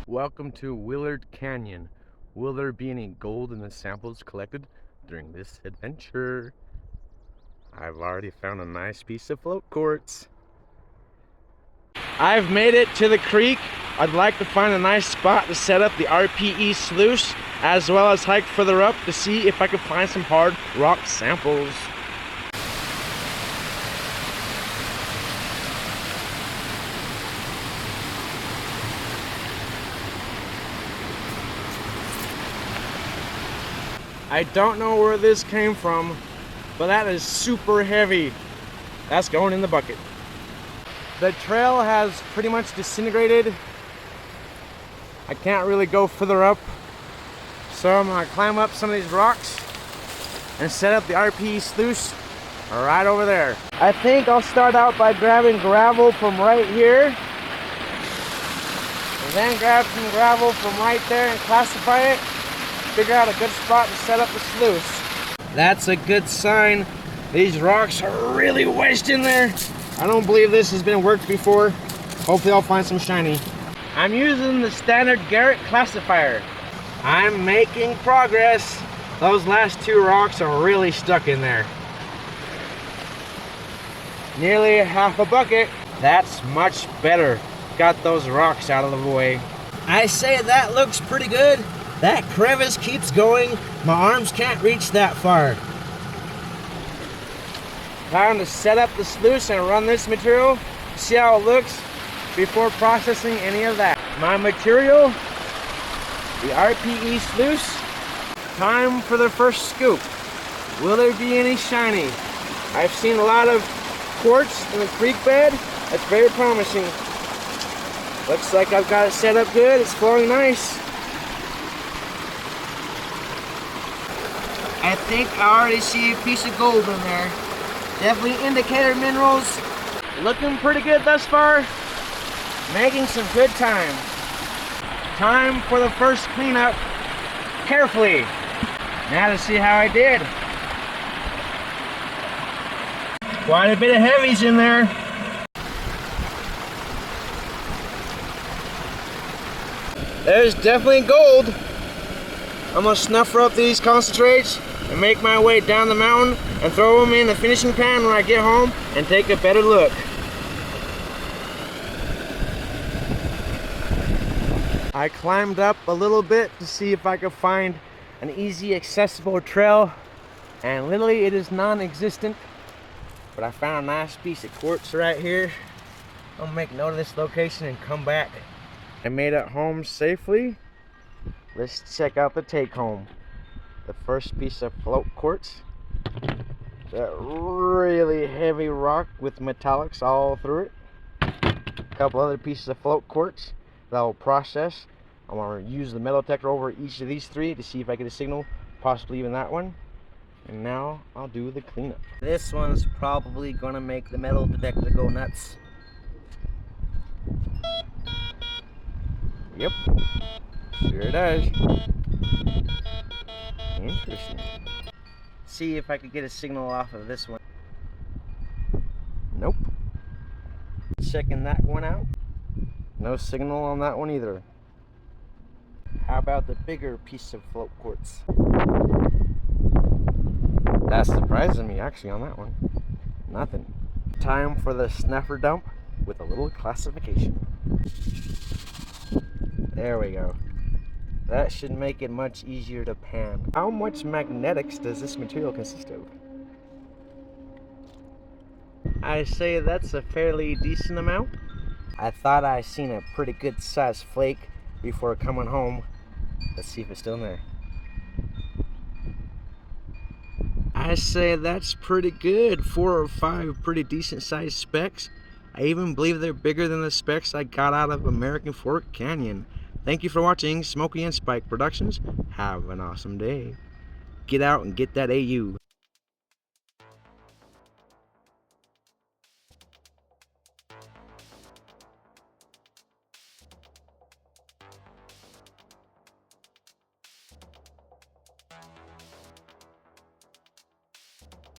Welcome to Willard Canyon. Will there be any gold in the samples collected during this adventure? I've already found a nice piece of float quartz. I've made it to the creek. I'd like to find a nice spot to set up the RPE sluice, as well as hike further up to see if I can find some hard rock samples. I don't know where this came from, but that is super heavy. That's going in the bucket. The trail has pretty much disintegrated. I can't really go further up, so I'm gonna climb up some of these rocks and set up the RPE sluice right over there. I think I'll start out by grabbing gravel from right here, and then grab some gravel from right there and classify it. Figure out a good spot to set up the sluice. That's a good sign. These rocks are really wedged in there. I don't believe this has been worked before. Hopefully I'll find some shiny. I'm using the standard Garrett classifier. I'm making progress. Those last two rocks are really stuck in there. Nearly half a bucket. That's much better. Got those rocks out of the way. I say that looks pretty good. That crevice keeps going. My arms can't reach that far. Time to set up the sluice and run this material. See how it looks before processing any of that. My material, the RPE sluice. Time for the first scoop. Will there be any shiny? I've seen a lot of quartz in the creek bed. That's very promising. Looks like I've got it set up good. It's flowing nice. I think I already see a piece of gold in there. Definitely indicator minerals. Looking pretty good thus far. Making some good time. Time for the first cleanup. Carefully. Now to see how I did. Quite a bit of heavies in there. There's definitely gold. I'm gonna snuffer up these concentrates and make my way down the mountain and throw them in the finishing pan when I get home and take a better look. I climbed up a little bit to see if I could find an easy accessible trail, and literally it is non-existent, but I found a nice piece of quartz right here. I'll make note of this location and come back. I made it home safely. Let's check out the take home. The first piece of float quartz. That really heavy rock with metallics all through it. A couple other pieces of float quartz that I'll process. I'm going to use the metal detector over each of these three to see if I get a signal, possibly even that one. And now I'll do the cleanup. This one's probably going to make the metal detector go nuts. Yep. Sure does. Interesting. See if I could get a signal off of this one. Nope. Checking that one out. No signal on that one either. How about the bigger piece of float quartz? That's surprising me actually on that one. Nothing. Time for the snuffer dump with a little classification. There we go. That should make it much easier to pan. How much magnetics does this material consist of? I say that's a fairly decent amount. I thought I seen a pretty good sized flake before coming home. Let's see if it's still in there. I say that's pretty good. 4 or 5 pretty decent sized specks. I even believe they're bigger than the specks I got out of American Fork Canyon. Thank you for watching Smokey and Spike Productions. Have an awesome day. Get out and get that AU.